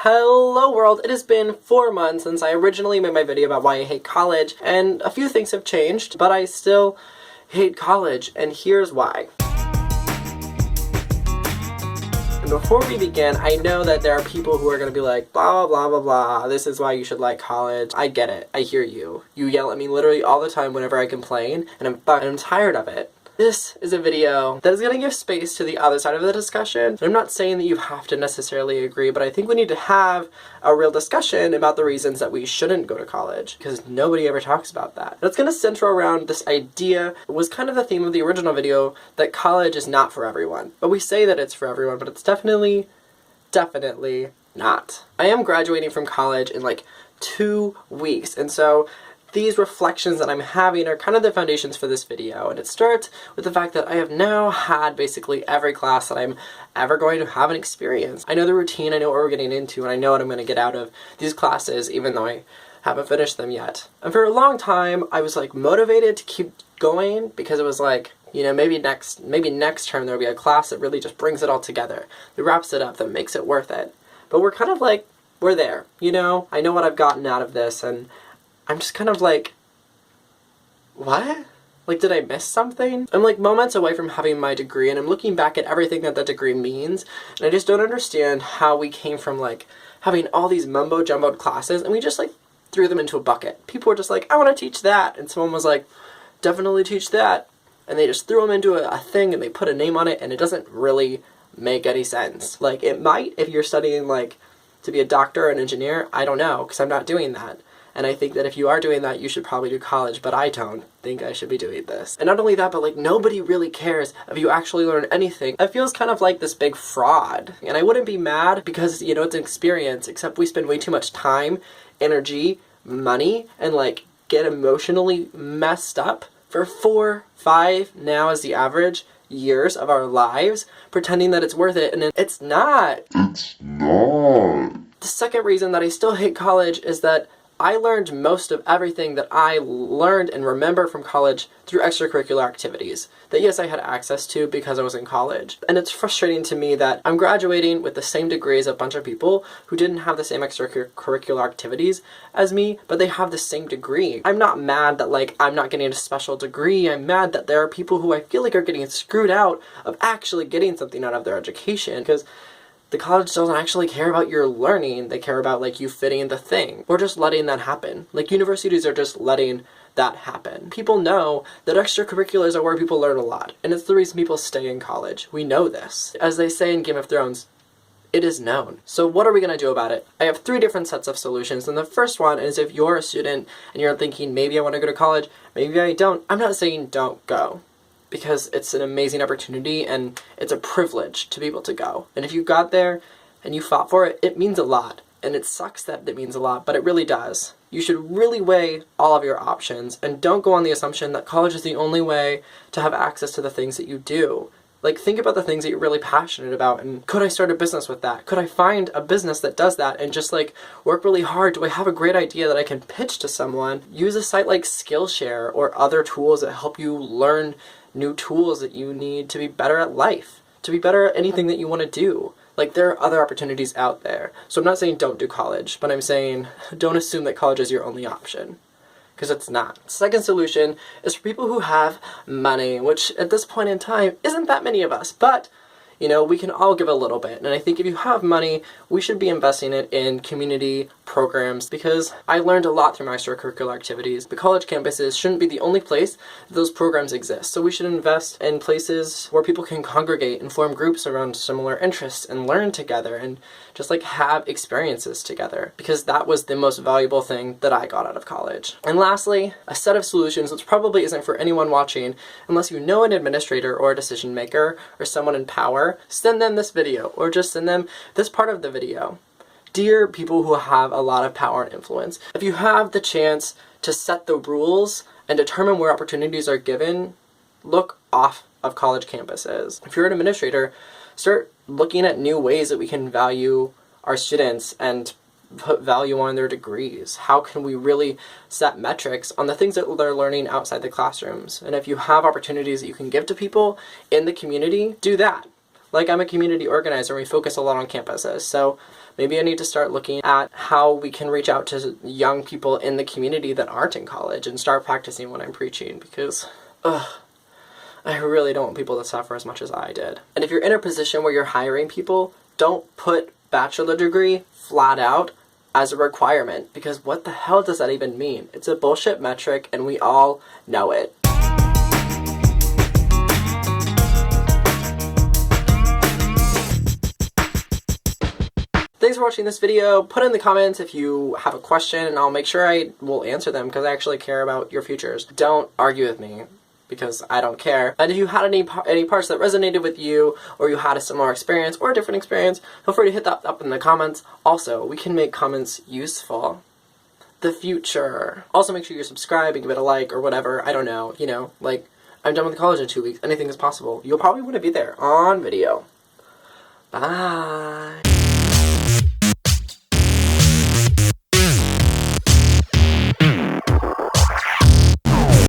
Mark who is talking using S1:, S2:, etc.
S1: Hello world, it has been 4 months since I originally made my video about why I hate college, and a few things have changed, but I still hate college, and here's why. And before we begin, I know that there are people who are going to be like, blah, blah, blah, blah, this is why you should like college. I get it. I hear you. You yell at me literally all the time whenever I complain, and I'm tired of it. This is a video that is going to give space to the other side of the discussion. I'm not saying that you have to necessarily agree, but I think we need to have a real discussion about the reasons that we shouldn't go to college, because nobody ever talks about that. And it's going to center around this idea, it was kind of the theme of the original video, that college is not for everyone. But we say that it's for everyone, but it's definitely not. I am graduating from college in like 2 weeks, and so these reflections that I'm having are kind of the foundations for this video, and it starts with the fact that I have now had basically every class that I'm ever going to have an experience. I know the routine, I know what we're getting into, and I know what I'm going to get out of these classes even though I haven't finished them yet. And for a long time, I was like motivated to keep going because it was like, you know, maybe next term there'll be a class that really just brings it all together, that wraps it up, that makes it worth it. But we're kind of like, we're there, you know? I know what I've gotten out of this, and I'm just kind of like, what? Like, did I miss something? I'm like moments away from having my degree, and I'm looking back at everything that that degree means, and I just don't understand how we came from like having all these mumbo-jumboed classes, and we just like threw them into a bucket. People were just like, I want to teach that, and someone was like, definitely teach that, and they just threw them into a thing, and they put a name on it, and it doesn't really make any sense. Like, it might if you're studying like to be a doctor or an engineer, I don't know, because I'm not doing that. And I think that if you are doing that, you should probably do college, but I don't think I should be doing this. And not only that, but like nobody really cares if you actually learn anything. It feels kind of like this big fraud. And I wouldn't be mad because, you know, it's an experience, except we spend way too much time, energy, money, and like get emotionally messed up for 4, 5, now is the average, years of our lives, pretending that it's worth it, and it's not. It's not. The second reason that I still hate college is that I learned most of everything that I learned and remember from college through extracurricular activities that, yes, I had access to because I was in college. And it's frustrating to me that I'm graduating with the same degree as a bunch of people who didn't have the same extracurricular activities as me, but they have the same degree. I'm not mad that like I'm not getting a special degree. I'm mad that there are people who I feel like are getting screwed out of actually getting something out of their education, because the college doesn't actually care about your learning, they care about like you fitting the thing, or just letting that happen. Like universities are just letting that happen. People know that extracurriculars are where people learn a lot, and it's the reason people stay in college. We know this. As they say in Game of Thrones, it is known. So what are we gonna do about it? I have 3 different sets of solutions, and the first one is if you're a student and you're thinking, maybe I wanna go to college, maybe I don't. I'm not saying don't go, because it's an amazing opportunity and it's a privilege to be able to go. And if you got there and you fought for it, it means a lot. And it sucks that it means a lot, but it really does. You should really weigh all of your options and don't go on the assumption that college is the only way to have access to the things that you do. Like, think about the things that you're really passionate about, and could I start a business with that? Could I find a business that does that and just like work really hard? Do I have a great idea that I can pitch to someone? Use a site like Skillshare or other tools that help you learn new tools that you need to be better at life, to be better at anything that you want to do. Like, there are other opportunities out there. So I'm not saying don't do college, but I'm saying don't assume that college is your only option, because it's not. Second solution is for people who have money, which at this point in time isn't that many of us, but you know, we can all give a little bit. And I think if you have money, we should be investing it in community programs, because I learned a lot through my extracurricular activities. The college campuses shouldn't be the only place that those programs exist. So we should invest in places where people can congregate and form groups around similar interests and learn together and just like have experiences together, because that was the most valuable thing that I got out of college. And lastly, a set of solutions which probably isn't for anyone watching unless you know an administrator or a decision maker or someone in power. Send them this video, or just send them this part of the video. Dear people who have a lot of power and influence, if you have the chance to set the rules and determine where opportunities are given, look off of college campuses. If you're an administrator, start looking at new ways that we can value our students and put value on their degrees. How can we really set metrics on the things that they're learning outside the classrooms? And if you have opportunities that you can give to people in the community, do that. Like, I'm a community organizer and we focus a lot on campuses, so maybe I need to start looking at how we can reach out to young people in the community that aren't in college and start practicing what I'm preaching, because, I really don't want people to suffer as much as I did. And if you're in a position where you're hiring people, don't put bachelor degree flat out as a requirement, because what the hell does that even mean? It's a bullshit metric and we all know it. Thanks for watching this video. Put in the comments if you have a question and I'll make sure I will answer them, because I actually care about your futures. Don't argue with me, because I don't care. And if you had any parts that resonated with you, or you had a similar experience or a different experience, feel free to hit that up in the comments. Also, we can make comments useful. The future. Also, make sure you're subscribed and give it a like or whatever. I don't know. You know, like, I'm done with college in 2 weeks. Anything is possible. You'll probably want to be there on video. Bye.